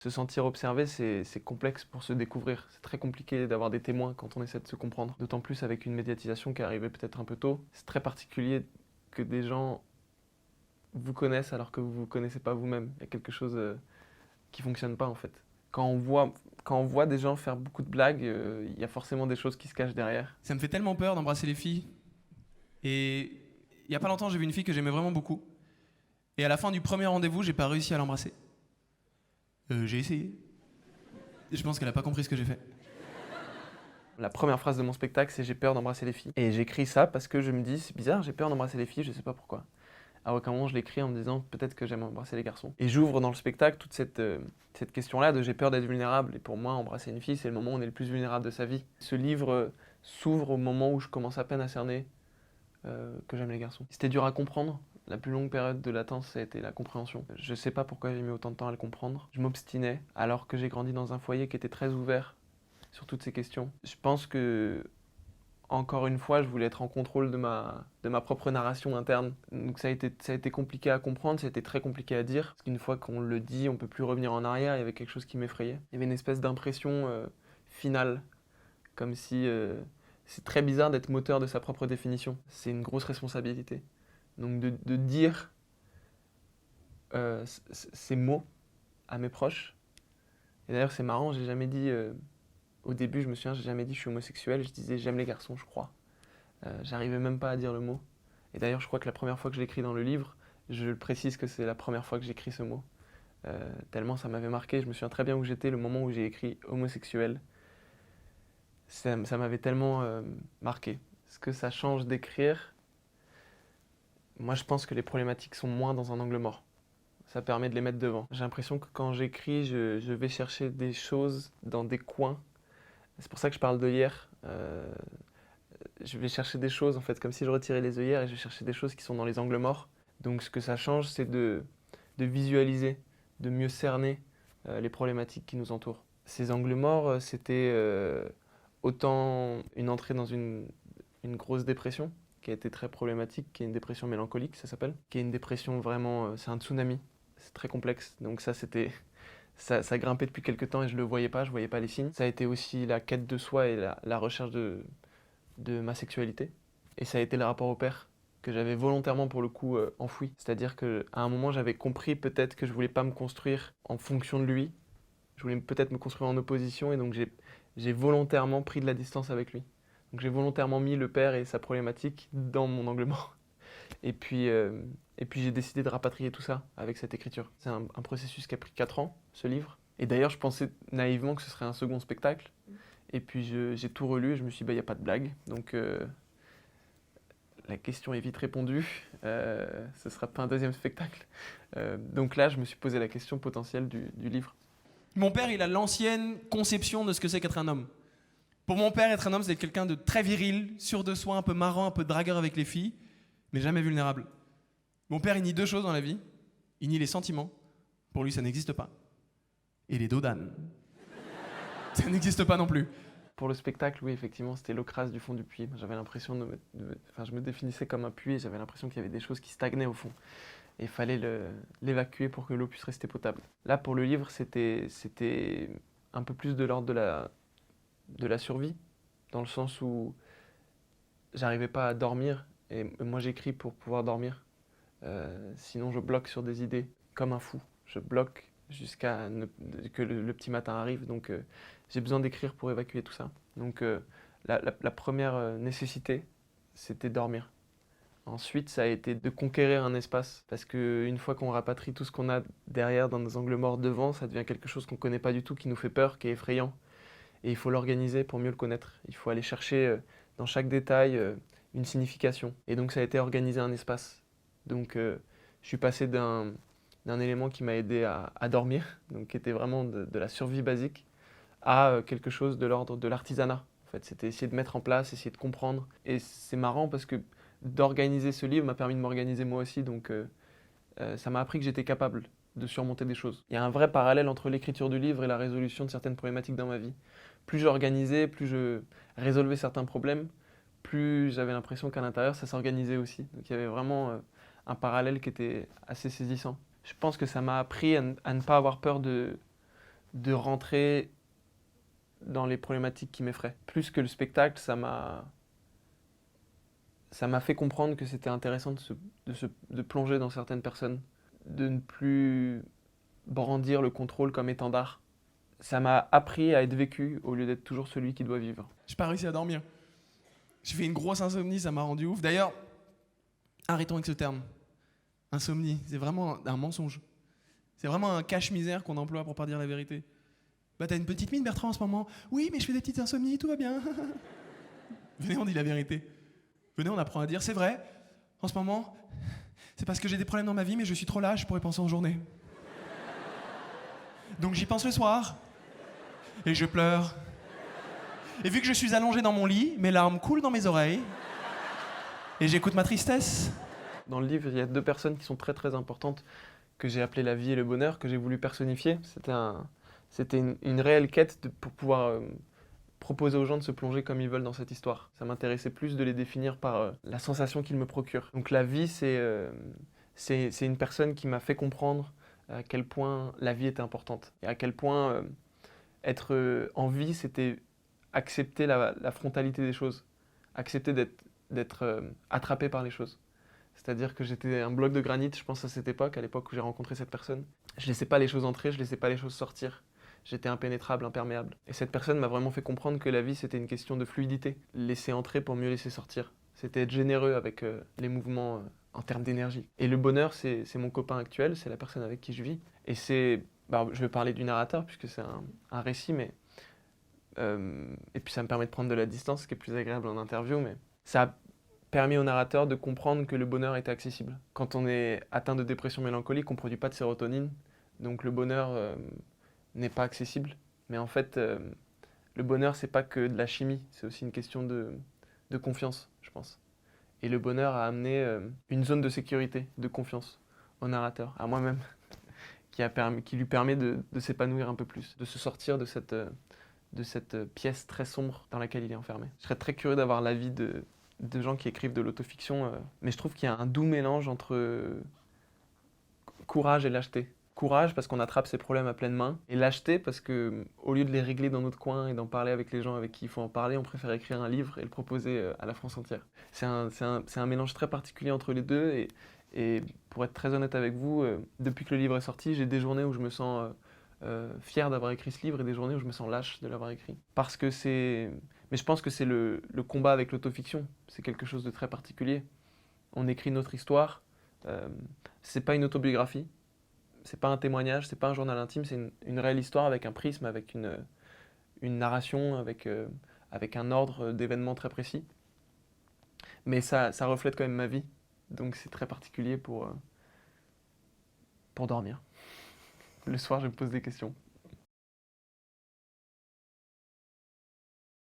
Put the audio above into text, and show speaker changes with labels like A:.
A: Se sentir observé, c'est complexe pour se découvrir. C'est très compliqué d'avoir des témoins quand on essaie de se comprendre. D'autant plus avec une médiatisation qui est arrivée peut-être un peu tôt. C'est très particulier que des gens vous connaissent alors que vous ne vous connaissez pas vous-même. Il y a quelque chose qui ne fonctionne pas en fait. Quand on voit des gens faire beaucoup de blagues, il y a forcément des choses qui se cachent derrière.
B: Ça me fait tellement peur d'embrasser les filles. Et il y a pas longtemps, j'ai vu une fille que j'aimais vraiment beaucoup. Et à la fin du premier rendez-vous, j'ai pas réussi à l'embrasser. J'ai essayé. Je pense qu'elle a pas compris ce que j'ai fait.
A: La première phrase de mon spectacle, c'est j'ai peur d'embrasser les filles. Et j'écris ça parce que je me dis, c'est bizarre, j'ai peur d'embrasser les filles, je sais pas pourquoi. À aucun moment je l'écris en me disant peut-être que j'aime embrasser les garçons. Et j'ouvre dans le spectacle toute cette question-là de j'ai peur d'être vulnérable. Et pour moi, embrasser une fille, c'est le moment où on est le plus vulnérable de sa vie. Ce livre s'ouvre au moment où je commence à peine à cerner que j'aime les garçons. C'était dur à comprendre. La plus longue période de latence, ça a été la compréhension. Je sais pas pourquoi j'ai mis autant de temps à le comprendre. Je m'obstinais alors que j'ai grandi dans un foyer qui était très ouvert sur toutes ces questions. Je pense que, encore une fois, je voulais être en contrôle de ma propre narration interne. Donc ça a été compliqué à comprendre, ça a été très compliqué à dire. Parce qu'une fois qu'on le dit, on peut plus revenir en arrière, il y avait quelque chose qui m'effrayait. Il y avait une espèce d'impression finale, comme si c'est très bizarre d'être moteur de sa propre définition. C'est une grosse responsabilité. Donc de dire ces mots à mes proches. Et d'ailleurs c'est marrant, j'ai jamais dit... Au début, je me souviens, j'ai jamais dit je suis homosexuel, je disais j'aime les garçons, je crois. J'arrivais même pas à dire le mot. Et d'ailleurs, je crois que la première fois que je l'écris dans le livre, je le précise que c'est la première fois que j'écris ce mot. Tellement ça m'avait marqué, je me souviens très bien où j'étais le moment où j'ai écrit homosexuel. Ça m'avait tellement marqué. Ce que ça change d'écrire, moi je pense que les problématiques sont moins dans un angle mort. Ça permet de les mettre devant. J'ai l'impression que quand j'écris, je vais chercher des choses dans des coins. C'est pour ça que je parle d'œillères. Je vais chercher des choses, en fait, comme si je retirais les œillères et je vais chercher des choses qui sont dans les angles morts. Donc ce que ça change, c'est de visualiser, de mieux cerner les problématiques qui nous entourent. Ces angles morts, c'était autant une entrée dans une grosse dépression, qui a été très problématique, qui est une dépression mélancolique, ça s'appelle, qui est une dépression vraiment, c'est un tsunami, c'est très complexe. Donc ça grimpait depuis quelques temps et je le voyais pas, je voyais pas les signes. Ça a été aussi la quête de soi et la recherche de ma sexualité. Et ça a été le rapport au père que j'avais volontairement pour le coup enfoui. C'est-à-dire qu'à un moment j'avais compris peut-être que je voulais pas me construire en fonction de lui. Je voulais peut-être me construire en opposition et donc j'ai volontairement pris de la distance avec lui. Donc j'ai volontairement mis le père et sa problématique dans mon angle mort. Et puis, j'ai décidé de rapatrier tout ça avec cette écriture. C'est un processus qui a pris 4 ans, ce livre. Et d'ailleurs, je pensais naïvement que ce serait un second spectacle. Et puis j'ai tout relu et je me suis dit, bah, il n'y a pas de blague. Donc la question est vite répondue. Ce ne sera pas un deuxième spectacle. Donc là, je me suis posé la question potentielle du livre.
B: Mon père, il a l'ancienne conception de ce que c'est qu'être un homme. Pour mon père, être un homme, c'est quelqu'un de très viril, sûr de soi, un peu marrant, un peu dragueur avec les filles, mais jamais vulnérable. Mon père, il nie deux choses dans la vie. Il nie les sentiments. Pour lui, ça n'existe pas. Et les dos d'âne. Ça n'existe pas non plus.
A: Pour le spectacle, oui, effectivement, c'était l'eau crasse du fond du puits. J'avais l'impression enfin, je me définissais comme un puits et j'avais l'impression qu'il y avait des choses qui stagnaient au fond. Et il fallait l'évacuer pour que l'eau puisse rester potable. Là, pour le livre, c'était un peu plus de l'ordre de la survie, dans le sens où j'arrivais pas à dormir et moi j'écris pour pouvoir dormir. Sinon, je bloque sur des idées comme un fou. Je bloque jusqu'à que le petit matin arrive. Donc, j'ai besoin d'écrire pour évacuer tout ça. Donc, la première nécessité, c'était dormir. Ensuite, ça a été de conquérir un espace. Parce qu'une fois qu'on rapatrie tout ce qu'on a derrière, dans nos angles morts devant, ça devient quelque chose qu'on ne connaît pas du tout, qui nous fait peur, qui est effrayant. Et il faut l'organiser pour mieux le connaître. Il faut aller chercher dans chaque détail une signification. Et donc, ça a été organiser un espace. Donc, je suis passé d'un élément qui m'a aidé à dormir, donc qui était vraiment de la survie basique, à quelque chose de l'ordre de l'artisanat. En fait, c'était essayer de mettre en place, essayer de comprendre. Et c'est marrant parce que d'organiser ce livre m'a permis de m'organiser moi aussi, donc ça m'a appris que j'étais capable de surmonter des choses. Il y a un vrai parallèle entre l'écriture du livre et la résolution de certaines problématiques dans ma vie. Plus j'organisais, plus je résolvais certains problèmes, plus j'avais l'impression qu'à l'intérieur, ça s'organisait aussi. Donc il y avait vraiment un parallèle qui était assez saisissant. Je pense que ça m'a appris à ne pas avoir peur de de rentrer dans les problématiques qui m'effraient. Plus que le spectacle, ça m'a fait comprendre que c'était intéressant de plonger dans certaines personnes, de ne plus brandir le contrôle comme étendard. Ça m'a appris à être vécu au lieu d'être toujours celui qui doit vivre.
B: J'ai pas réussi à dormir. J'ai fait une grosse insomnie, ça m'a rendu ouf. D'ailleurs, arrêtons avec ce terme. Insomnie, c'est vraiment un mensonge. C'est vraiment un cache-misère qu'on emploie pour pas dire la vérité. Bah t'as une petite mine, Bertrand, en ce moment. Oui, mais je fais des petites insomnies, tout va bien. Venez, on dit la vérité. Venez, on apprend à dire, c'est vrai, en ce moment, c'est parce que j'ai des problèmes dans ma vie, mais je suis trop lâche pour y penser en journée. Donc j'y pense le soir, et je pleure. Et vu que je suis allongé dans mon lit, mes larmes coulent dans mes oreilles, et j'écoute ma tristesse.
A: Dans le livre, il y a 2 personnes qui sont très très importantes, que j'ai appelées la vie et le bonheur, que j'ai voulu personnifier. C'était une réelle quête pour pouvoir proposer aux gens de se plonger comme ils veulent dans cette histoire. Ça m'intéressait plus de les définir par la sensation qu'ils me procurent. Donc la vie, c'est une personne qui m'a fait comprendre à quel point la vie était importante. Et à quel point être en vie, c'était accepter la frontalité des choses. Accepter d'être attrapé par les choses. C'est-à-dire que j'étais un bloc de granit, je pense à cette époque, où j'ai rencontré cette personne. Je laissais pas les choses entrer, je laissais pas les choses sortir. J'étais impénétrable, imperméable. Et cette personne m'a vraiment fait comprendre que la vie, c'était une question de fluidité. Laisser entrer pour mieux laisser sortir. C'était être généreux avec les mouvements en termes d'énergie. Et le bonheur, c'est mon copain actuel, c'est la personne avec qui je vis. Et je vais parler du narrateur, puisque c'est un récit, mais... et puis ça me permet de prendre de la distance, ce qui est plus agréable en interview, mais ça a permis au narrateur de comprendre que le bonheur était accessible. Quand on est atteint de dépression mélancolique, on ne produit pas de sérotonine, donc le bonheur n'est pas accessible. Mais en fait, le bonheur, c'est pas que de la chimie, c'est aussi une question de confiance, je pense. Et le bonheur a amené une zone de sécurité, de confiance au narrateur, à moi-même, qui lui permet de s'épanouir un peu plus, de se sortir de cette pièce très sombre dans laquelle il est enfermé. Je serais très curieux d'avoir l'avis de gens qui écrivent de l'autofiction, mais je trouve qu'il y a un doux mélange entre courage et lâcheté. Courage parce qu'on attrape ses problèmes à pleine main, et lâcheté parce que au lieu de les régler dans notre coin et d'en parler avec les gens avec qui il faut en parler, on préfère écrire un livre et le proposer à la France entière. C'est un mélange très particulier entre les deux, et pour être très honnête avec vous, depuis que le livre est sorti, j'ai des journées où je me sens fier d'avoir écrit ce livre et des journées où je me sens lâche de l'avoir écrit. Mais je pense que c'est le combat avec l'autofiction, c'est quelque chose de très particulier. On écrit notre histoire, c'est pas une autobiographie, c'est pas un témoignage, c'est pas un journal intime, c'est une réelle histoire avec un prisme, avec une narration, avec un ordre d'événements très précis. Mais ça reflète quand même ma vie, donc c'est très particulier pour dormir. Le soir, je me pose des questions.